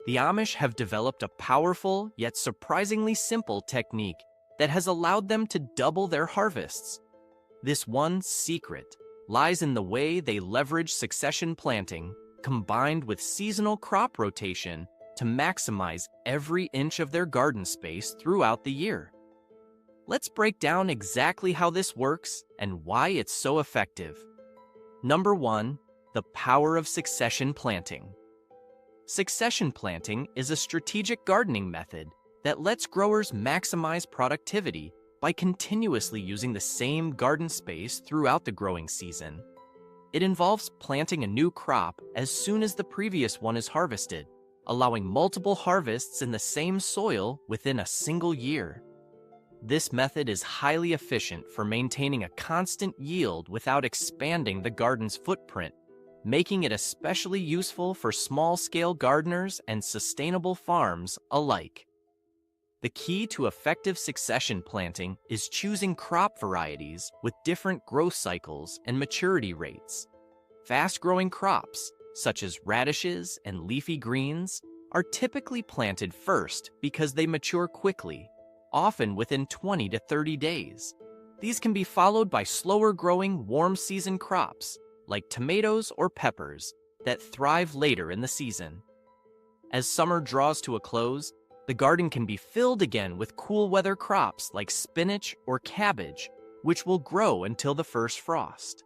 The Amish have developed a powerful yet surprisingly simple technique that has allowed them to double their harvests. This one secret lies in the way they leverage succession planting combined with seasonal crop rotation to maximize every inch of their garden space throughout the year. Let's break down exactly how this works and why it's so effective. Number 1, the power of succession planting. Succession planting is a strategic gardening method that lets growers maximize productivity by continuously using the same garden space throughout the growing season. It involves planting a new crop as soon as the previous one is harvested, allowing multiple harvests in the same soil within a single year. This method is highly efficient for maintaining a constant yield without expanding the garden's footprint, making it especially useful for small-scale gardeners and sustainable farms alike. The key to effective succession planting is choosing crop varieties with different growth cycles and maturity rates. Fast-growing crops, such as radishes and leafy greens, are typically planted first because they mature quickly, often within 20 to 30 days. These can be followed by slower-growing warm-season crops, like tomatoes or peppers, that thrive later in the season. As summer draws to a close, the garden can be filled again with cool weather crops like spinach or cabbage, which will grow until the first frost.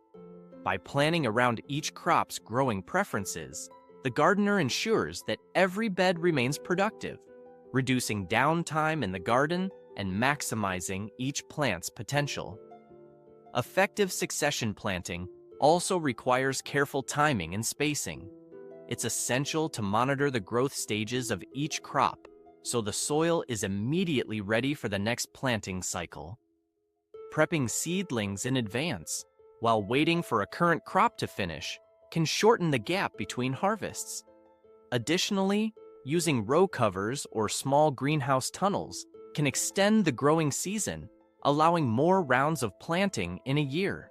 By planning around each crop's growing preferences, the gardener ensures that every bed remains productive, reducing downtime in the garden and maximizing each plant's potential. Effective succession planting also requires careful timing and spacing. It's essential to monitor the growth stages of each crop, so the soil is immediately ready for the next planting cycle. Prepping seedlings in advance, while waiting for a current crop to finish, can shorten the gap between harvests. Additionally, using row covers or small greenhouse tunnels can extend the growing season, allowing more rounds of planting in a year.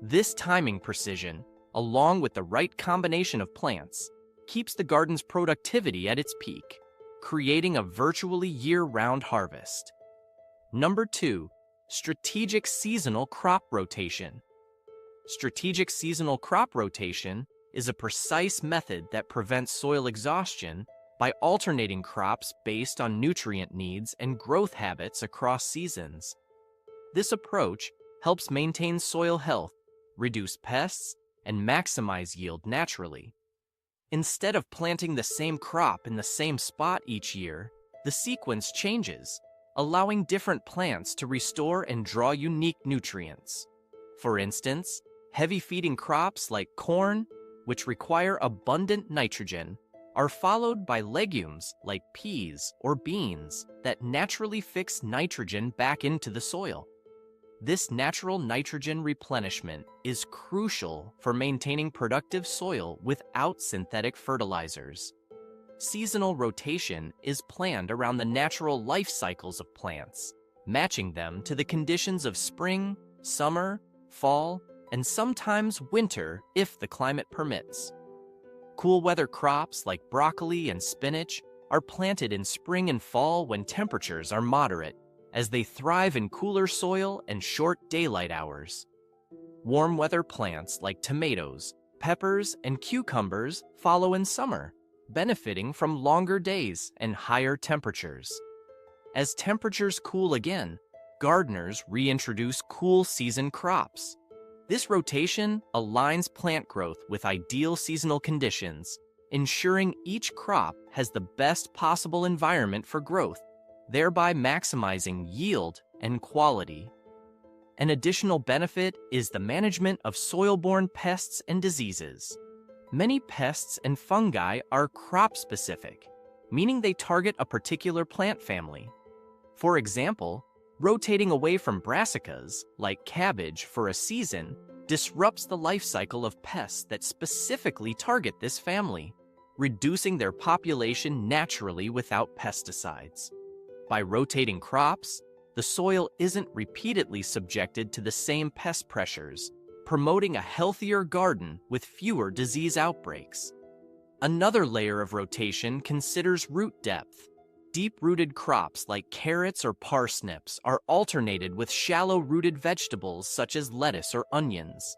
This timing precision, along with the right combination of plants, keeps the garden's productivity at its peak, creating a virtually year-round harvest. Number 2, strategic seasonal crop rotation. Strategic seasonal crop rotation is a precise method that prevents soil exhaustion by alternating crops based on nutrient needs and growth habits across seasons. This approach helps maintain soil health, reduce pests, and maximize yield naturally. Instead of planting the same crop in the same spot each year, the sequence changes, allowing different plants to restore and draw unique nutrients. For instance, heavy-feeding crops like corn, which require abundant nitrogen, are followed by legumes like peas or beans that naturally fix nitrogen back into the soil. This natural nitrogen replenishment is crucial for maintaining productive soil without synthetic fertilizers. Seasonal rotation is planned around the natural life cycles of plants, matching them to the conditions of spring, summer, fall, and sometimes winter if the climate permits. Cool weather crops like broccoli and spinach are planted in spring and fall when temperatures are moderate, as they thrive in cooler soil and short daylight hours. Warm weather plants like tomatoes, peppers, and cucumbers follow in summer, benefiting from longer days and higher temperatures. As temperatures cool again, gardeners reintroduce cool season crops. This rotation aligns plant growth with ideal seasonal conditions, ensuring each crop has the best possible environment for growth, thereby maximizing yield and quality. An additional benefit is the management of soil-borne pests and diseases. Many pests and fungi are crop-specific, meaning they target a particular plant family. For example, rotating away from brassicas, like cabbage, for a season disrupts the life cycle of pests that specifically target this family, reducing their population naturally without pesticides. By rotating crops, the soil isn't repeatedly subjected to the same pest pressures, promoting a healthier garden with fewer disease outbreaks. Another layer of rotation considers root depth. Deep-rooted crops like carrots or parsnips are alternated with shallow-rooted vegetables such as lettuce or onions.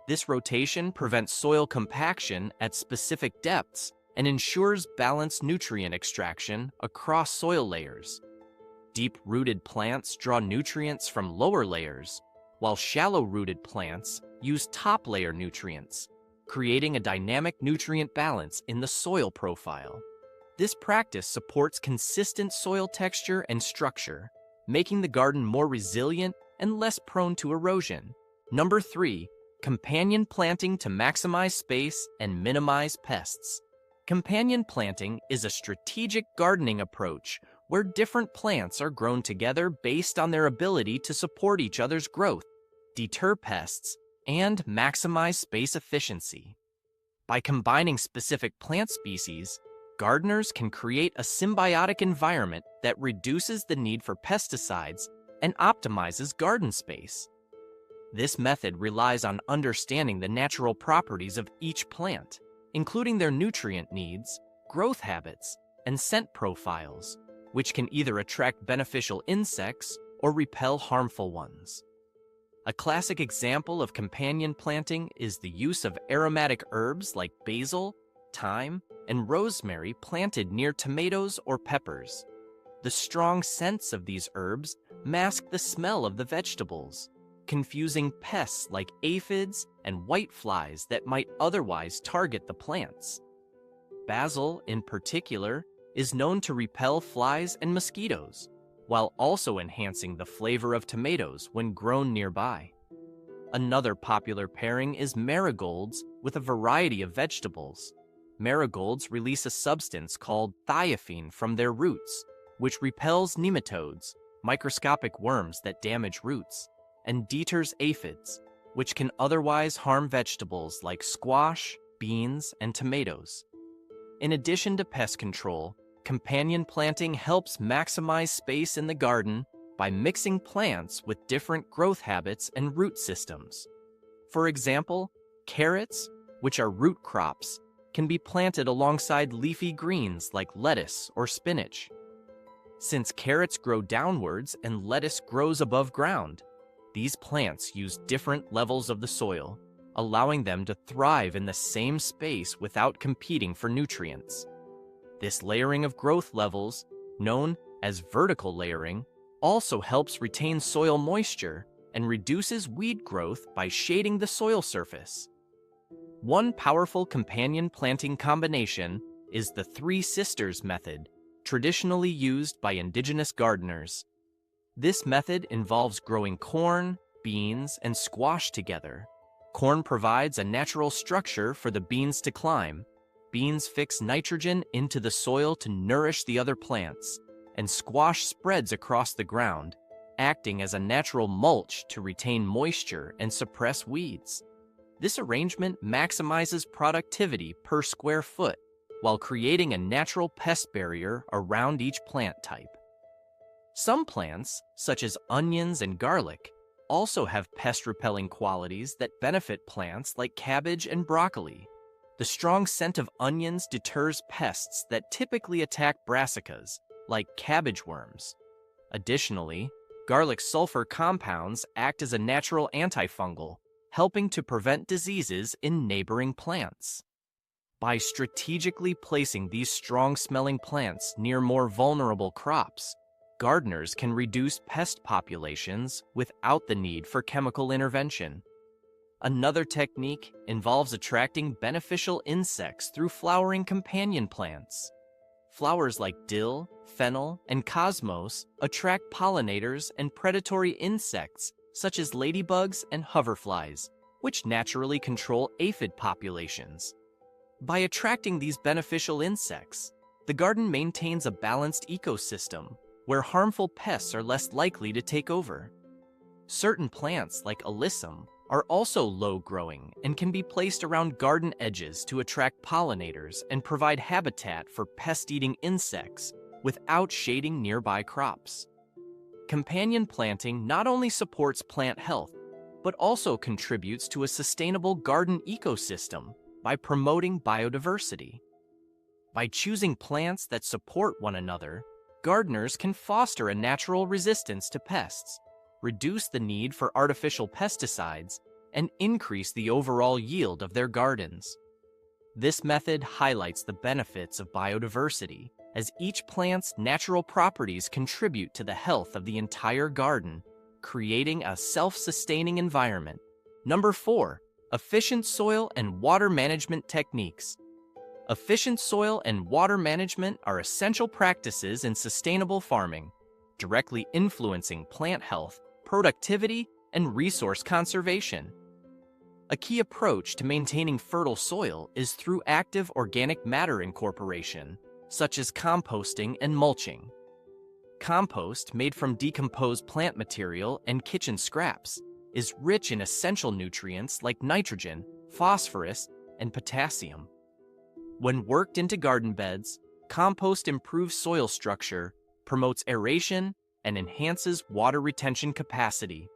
This rotation prevents soil compaction at specific depths and ensures balanced nutrient extraction across soil layers. Deep-rooted plants draw nutrients from lower layers, while shallow-rooted plants use top-layer nutrients, creating a dynamic nutrient balance in the soil profile. This practice supports consistent soil texture and structure, making the garden more resilient and less prone to erosion. Number 3, companion planting to maximize space and minimize pests. Companion planting is a strategic gardening approach where different plants are grown together based on their ability to support each other's growth, deter pests, and maximize space efficiency. By combining specific plant species, gardeners can create a symbiotic environment that reduces the need for pesticides and optimizes garden space. This method relies on understanding the natural properties of each plant, including their nutrient needs, growth habits, and scent profiles, which can either attract beneficial insects or repel harmful ones. A classic example of companion planting is the use of aromatic herbs like basil, thyme, and rosemary planted near tomatoes or peppers. The strong scents of these herbs mask the smell of the vegetables, confusing pests like aphids and whiteflies that might otherwise target the plants. Basil, in particular, is known to repel flies and mosquitoes, while also enhancing the flavor of tomatoes when grown nearby. Another popular pairing is marigolds with a variety of vegetables. Marigolds release a substance called thiophene from their roots, which repels nematodes, microscopic worms that damage roots, and deters aphids, which can otherwise harm vegetables like squash, beans, and tomatoes. In addition to pest control, companion planting helps maximize space in the garden by mixing plants with different growth habits and root systems. For example, carrots, which are root crops, can be planted alongside leafy greens like lettuce or spinach. Since carrots grow downwards and lettuce grows above ground, these plants use different levels of the soil, allowing them to thrive in the same space without competing for nutrients. This layering of growth levels, known as vertical layering, also helps retain soil moisture and reduces weed growth by shading the soil surface. One powerful companion planting combination is the Three Sisters method, traditionally used by indigenous gardeners. This method involves growing corn, beans, and squash together. Corn provides a natural structure for the beans to climb. Beans fix nitrogen into the soil to nourish the other plants, and squash spreads across the ground, acting as a natural mulch to retain moisture and suppress weeds. This arrangement maximizes productivity per square foot while creating a natural pest barrier around each plant type. Some plants, such as onions and garlic, also have pest-repelling qualities that benefit plants like cabbage and broccoli. The strong scent of onions deters pests that typically attack brassicas, like cabbage worms. Additionally, garlic sulfur compounds act as a natural antifungal, helping to prevent diseases in neighboring plants. By strategically placing these strong-smelling plants near more vulnerable crops, gardeners can reduce pest populations without the need for chemical intervention. Another technique involves attracting beneficial insects through flowering companion plants. Flowers like dill, fennel, and cosmos attract pollinators and predatory insects such as ladybugs and hoverflies, which naturally control aphid populations. By attracting these beneficial insects, the garden maintains a balanced ecosystem where harmful pests are less likely to take over. Certain plants, like alyssum, are also low-growing and can be placed around garden edges to attract pollinators and provide habitat for pest-eating insects without shading nearby crops. Companion planting not only supports plant health, but also contributes to a sustainable garden ecosystem by promoting biodiversity. By choosing plants that support one another, gardeners can foster a natural resistance to pests, reduce the need for artificial pesticides, and increase the overall yield of their gardens. This method highlights the benefits of biodiversity, as each plant's natural properties contribute to the health of the entire garden, creating a self-sustaining environment. Number 4. Efficient soil and water management techniques. Efficient soil and water management are essential practices in sustainable farming, directly influencing plant health, productivity, and resource conservation. A key approach to maintaining fertile soil is through active organic matter incorporation, such as composting and mulching. Compost, made from decomposed plant material and kitchen scraps, is rich in essential nutrients like nitrogen, phosphorus, and potassium. When worked into garden beds, compost improves soil structure, promotes aeration, and enhances water retention capacity.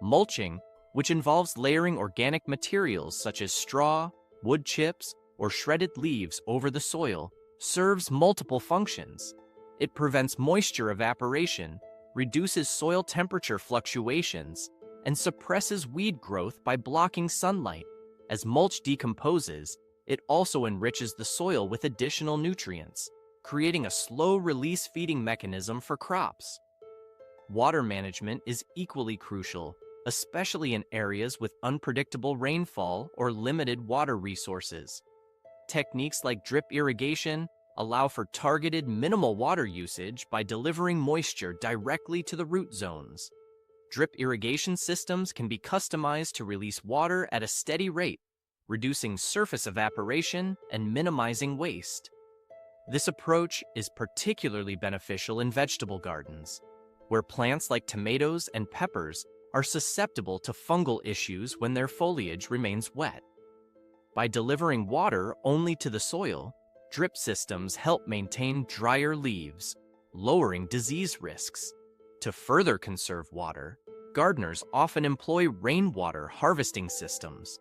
Mulching, which involves layering organic materials such as straw, wood chips, or shredded leaves over the soil, serves multiple functions. It prevents moisture evaporation, reduces soil temperature fluctuations, and suppresses weed growth by blocking sunlight. As mulch decomposes, it also enriches the soil with additional nutrients, creating a slow-release feeding mechanism for crops. Water management is equally crucial, especially in areas with unpredictable rainfall or limited water resources. Techniques like drip irrigation allow for targeted minimal water usage by delivering moisture directly to the root zones. Drip irrigation systems can be customized to release water at a steady rate, reducing surface evaporation and minimizing waste. This approach is particularly beneficial in vegetable gardens, where plants like tomatoes and peppers are susceptible to fungal issues when their foliage remains wet. By delivering water only to the soil, drip systems help maintain drier leaves, lowering disease risks. To further conserve water, gardeners often employ rainwater harvesting systems.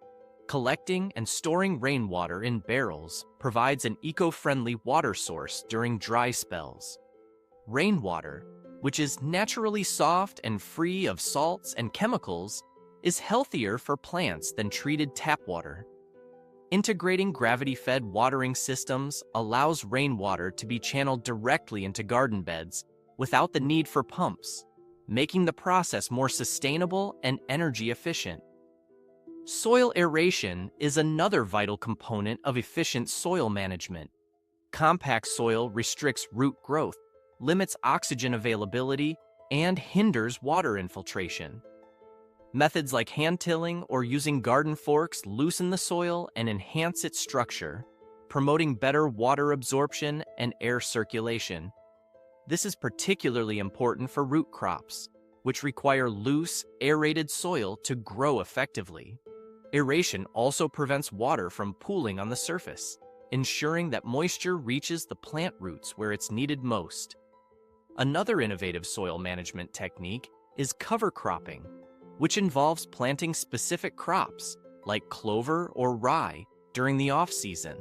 Collecting and storing rainwater in barrels provides an eco-friendly water source during dry spells. Rainwater, which is naturally soft and free of salts and chemicals, is healthier for plants than treated tap water. Integrating gravity-fed watering systems allows rainwater to be channeled directly into garden beds without the need for pumps, making the process more sustainable and energy efficient. Soil aeration is another vital component of efficient soil management. Compact soil restricts root growth, limits oxygen availability, and hinders water infiltration. Methods like hand-tilling or using garden forks loosen the soil and enhance its structure, promoting better water absorption and air circulation. This is particularly important for root crops, which require loose, aerated soil to grow effectively. Aeration also prevents water from pooling on the surface, ensuring that moisture reaches the plant roots where it's needed most. Another innovative soil management technique is cover cropping, which involves planting specific crops, like clover or rye, during the off-season.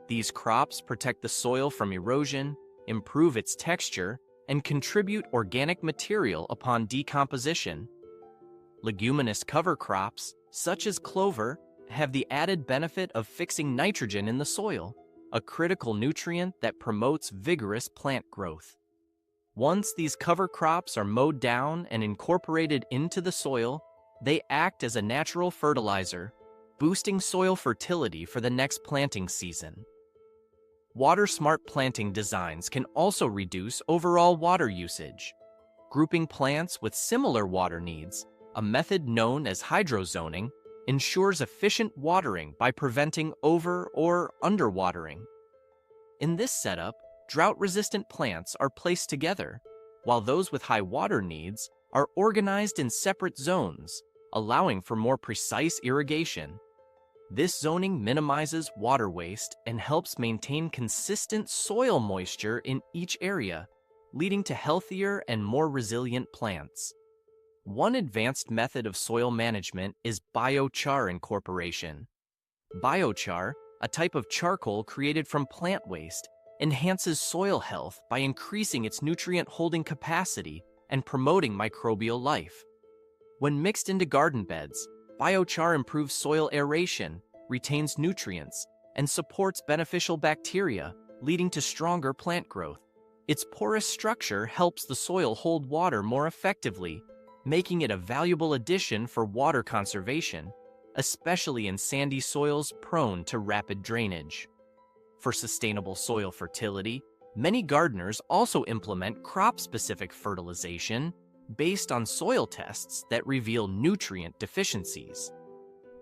These crops protect the soil from erosion, improve its texture, and contribute organic material upon decomposition. Leguminous cover crops, such as clover, have the added benefit of fixing nitrogen in the soil, a critical nutrient that promotes vigorous plant growth. Once these cover crops are mowed down and incorporated into the soil, they act as a natural fertilizer, boosting soil fertility for the next planting season. Water-smart planting designs can also reduce overall water usage. Grouping plants with similar water needs, a method known as hydrozoning, ensures efficient watering by preventing over- or underwatering. In this setup, drought-resistant plants are placed together, while those with high water needs are organized in separate zones, allowing for more precise irrigation. This zoning minimizes water waste and helps maintain consistent soil moisture in each area, leading to healthier and more resilient plants. One advanced method of soil management is biochar incorporation. Biochar, a type of charcoal created from plant waste, enhances soil health by increasing its nutrient-holding capacity and promoting microbial life. When mixed into garden beds, biochar improves soil aeration, retains nutrients, and supports beneficial bacteria, leading to stronger plant growth. Its porous structure helps the soil hold water more effectively, making it a valuable addition for water conservation, especially in sandy soils prone to rapid drainage. For sustainable soil fertility, many gardeners also implement crop-specific fertilization based on soil tests that reveal nutrient deficiencies.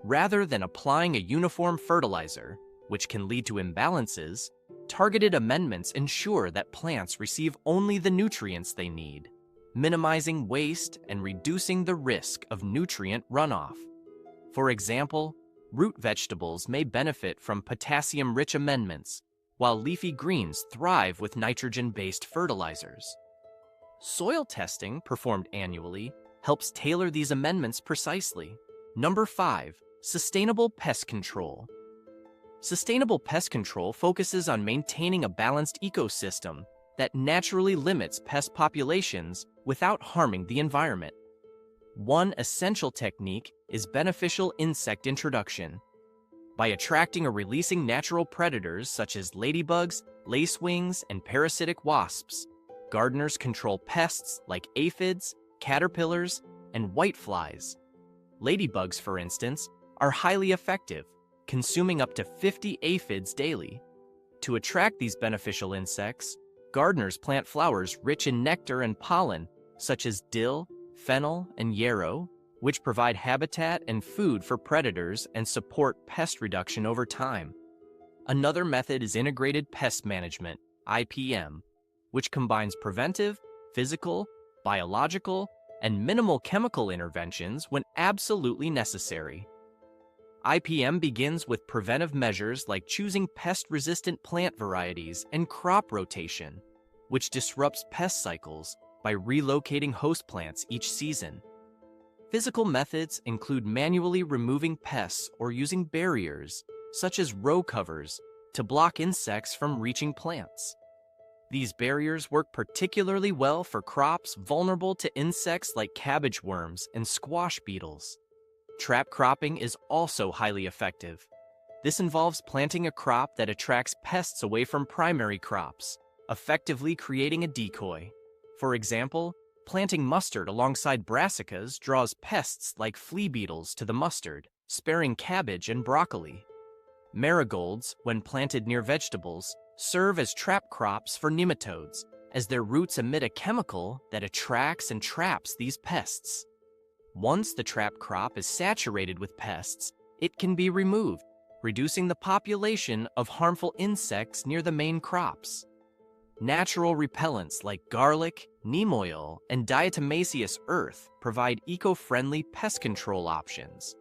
Rather than applying a uniform fertilizer, which can lead to imbalances, targeted amendments ensure that plants receive only the nutrients they need, minimizing waste and reducing the risk of nutrient runoff. For example, root vegetables may benefit from potassium-rich amendments, while leafy greens thrive with nitrogen-based fertilizers. Soil testing, performed annually, helps tailor these amendments precisely. Number 5. Sustainable pest control. Sustainable pest control focuses on maintaining a balanced ecosystem that naturally limits pest populations without harming the environment. One essential technique is beneficial insect introduction. By attracting or releasing natural predators such as ladybugs, lacewings, and parasitic wasps, gardeners control pests like aphids, caterpillars, and whiteflies. Ladybugs, for instance, are highly effective, consuming up to 50 aphids daily. To attract these beneficial insects, gardeners plant flowers rich in nectar and pollen, such as dill, fennel, and yarrow, which provide habitat and food for predators and support pest reduction over time. Another method is integrated pest management, IPM, which combines preventive, physical, biological, and minimal chemical interventions when absolutely necessary. IPM begins with preventive measures like choosing pest-resistant plant varieties and crop rotation, which disrupts pest cycles by relocating host plants each season. Physical methods include manually removing pests or using barriers, such as row covers, to block insects from reaching plants. These barriers work particularly well for crops vulnerable to insects like cabbage worms and squash beetles. Trap cropping is also highly effective. This involves planting a crop that attracts pests away from primary crops, effectively creating a decoy. For example, planting mustard alongside brassicas draws pests like flea beetles to the mustard, sparing cabbage and broccoli. Marigolds, when planted near vegetables, serve as trap crops for nematodes, as their roots emit a chemical that attracts and traps these pests. Once the trap crop is saturated with pests, it can be removed, reducing the population of harmful insects near the main crops. Natural repellents like garlic, neem oil, and diatomaceous earth provide eco-friendly pest control options.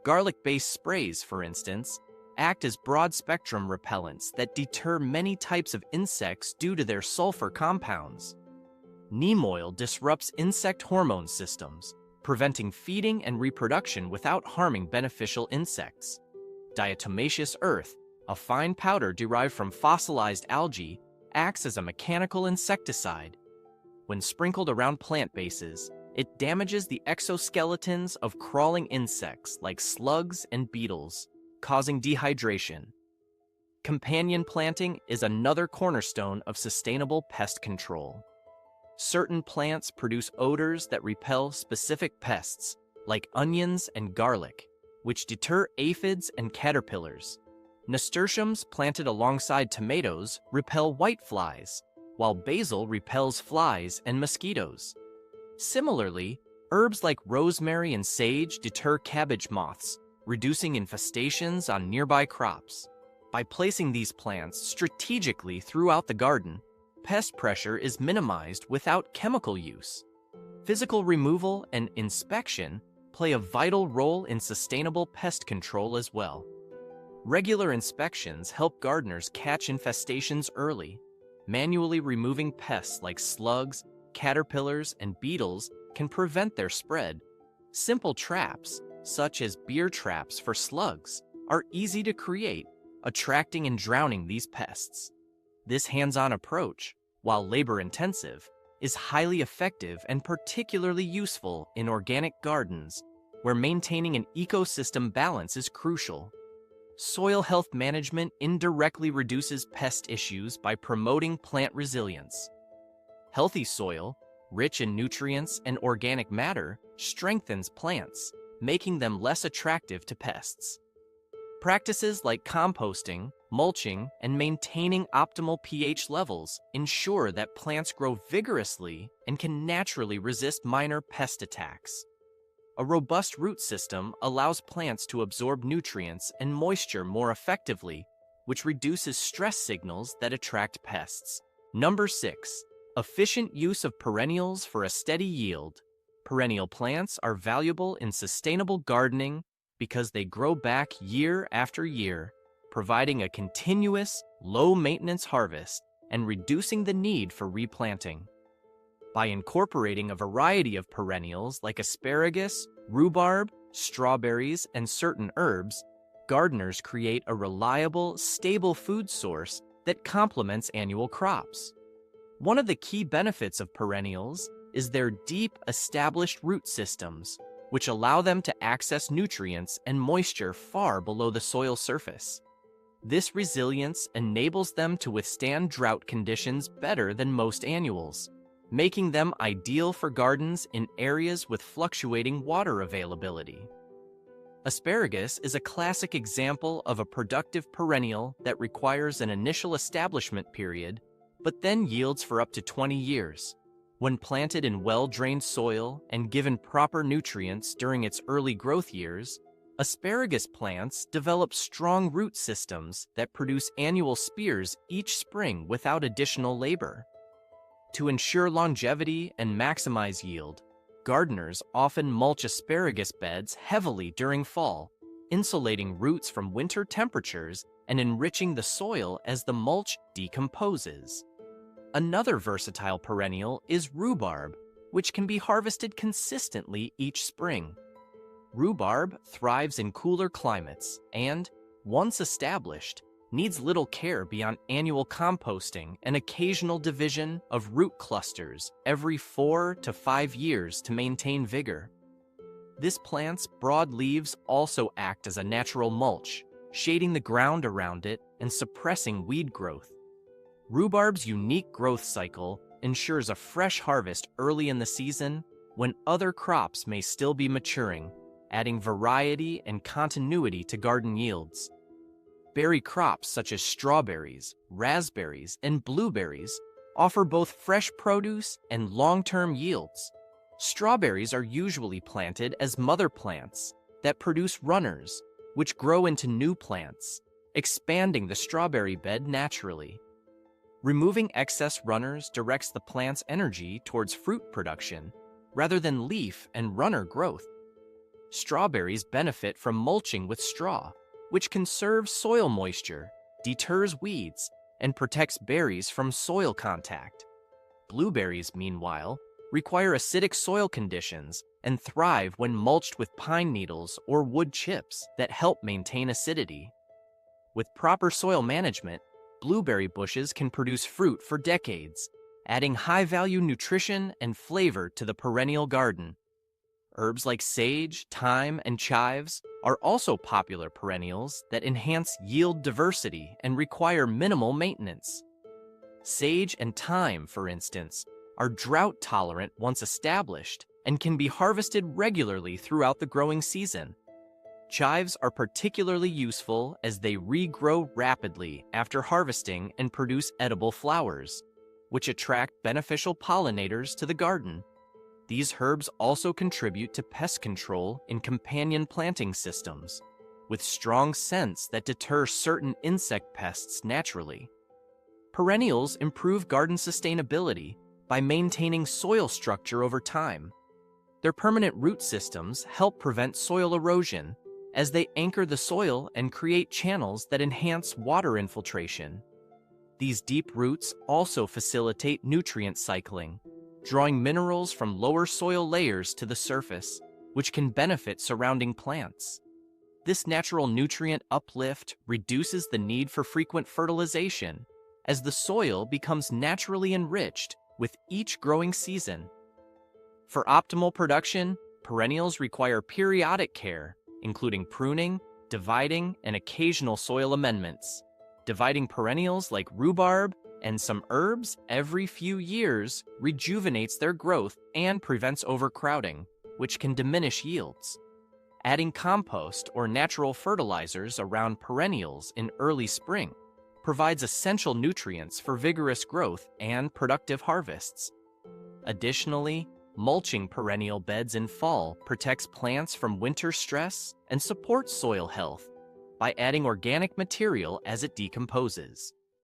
Garlic-based sprays, for instance, act as broad-spectrum repellents that deter many types of insects due to their sulfur compounds. Neem oil disrupts insect hormone systems, preventing feeding and reproduction without harming beneficial insects. Diatomaceous earth, a fine powder derived from fossilized algae, acts as a mechanical insecticide. When sprinkled around plant bases, it damages the exoskeletons of crawling insects like slugs and beetles, causing dehydration. Companion planting is another cornerstone of sustainable pest control. Certain plants produce odors that repel specific pests, like onions and garlic, which deter aphids and caterpillars. Nasturtiums planted alongside tomatoes repel whiteflies, while basil repels flies and mosquitoes. Similarly, herbs like rosemary and sage deter cabbage moths, reducing infestations on nearby crops. By placing these plants strategically throughout the garden, pest pressure is minimized without chemical use. Physical removal and inspection play a vital role in sustainable pest control as well. Regular inspections help gardeners catch infestations early. Manually removing pests like slugs, caterpillars, and beetles can prevent their spread. Simple traps, such as beer traps for slugs, are easy to create, attracting and drowning these pests. This hands-on approach, while labor-intensive, is highly effective and particularly useful in organic gardens, where maintaining an ecosystem balance is crucial. Soil health management indirectly reduces pest issues by promoting plant resilience. Healthy soil, rich in nutrients and organic matter, strengthens plants, making them less attractive to pests. Practices like composting, mulching, and maintaining optimal pH levels ensure that plants grow vigorously and can naturally resist minor pest attacks. A robust root system allows plants to absorb nutrients and moisture more effectively, which reduces stress signals that attract pests. Number 6. Efficient use of perennials for a steady yield. Perennial plants are valuable in sustainable gardening because they grow back year after year, providing a continuous, low-maintenance harvest and reducing the need for replanting. By incorporating a variety of perennials like asparagus, rhubarb, strawberries, and certain herbs, gardeners create a reliable, stable food source that complements annual crops. One of the key benefits of perennials is their deep, established root systems, which allow them to access nutrients and moisture far below the soil surface. This resilience enables them to withstand drought conditions better than most annuals, making them ideal for gardens in areas with fluctuating water availability. Asparagus is a classic example of a productive perennial that requires an initial establishment period, but then yields for up to 20 years. When planted in well-drained soil and given proper nutrients during its early growth years, asparagus plants develop strong root systems that produce annual spears each spring without additional labor. To ensure longevity and maximize yield, gardeners often mulch asparagus beds heavily during fall, insulating roots from winter temperatures and enriching the soil as the mulch decomposes. Another versatile perennial is rhubarb, which can be harvested consistently each spring. Rhubarb thrives in cooler climates and, once established, needs little care beyond annual composting and occasional division of root clusters every 4 to 5 years to maintain vigor. This plant's broad leaves also act as a natural mulch, shading the ground around it and suppressing weed growth. Rhubarb's unique growth cycle ensures a fresh harvest early in the season when other crops may still be maturing, adding variety and continuity to garden yields. Berry crops such as strawberries, raspberries, and blueberries offer both fresh produce and long-term yields. Strawberries are usually planted as mother plants that produce runners, which grow into new plants, expanding the strawberry bed naturally. Removing excess runners directs the plant's energy towards fruit production rather than leaf and runner growth. Strawberries benefit from mulching with straw, which conserves soil moisture, deters weeds, and protects berries from soil contact. Blueberries, meanwhile, require acidic soil conditions and thrive when mulched with pine needles or wood chips that help maintain acidity. With proper soil management, blueberry bushes can produce fruit for decades, adding high-value nutrition and flavor to the perennial garden. Herbs like sage, thyme, and chives are also popular perennials that enhance yield diversity and require minimal maintenance. Sage and thyme, for instance, are drought-tolerant once established and can be harvested regularly throughout the growing season. Chives are particularly useful as they regrow rapidly after harvesting and produce edible flowers, which attract beneficial pollinators to the garden. These herbs also contribute to pest control in companion planting systems, with strong scents that deter certain insect pests naturally. Perennials improve garden sustainability by maintaining soil structure over time. Their permanent root systems help prevent soil erosion as they anchor the soil and create channels that enhance water infiltration. These deep roots also facilitate nutrient cycling, drawing minerals from lower soil layers to the surface, which can benefit surrounding plants. This natural nutrient uplift reduces the need for frequent fertilization as the soil becomes naturally enriched with each growing season. For optimal production, perennials require periodic care, including pruning, dividing, and occasional soil amendments. Dividing perennials like rhubarb and some herbs every few years rejuvenates their growth and prevents overcrowding, which can diminish yields. Adding compost or natural fertilizers around perennials in early spring provides essential nutrients for vigorous growth and productive harvests. Additionally, mulching perennial beds in fall protects plants from winter stress and supports soil health by adding organic material as it decomposes.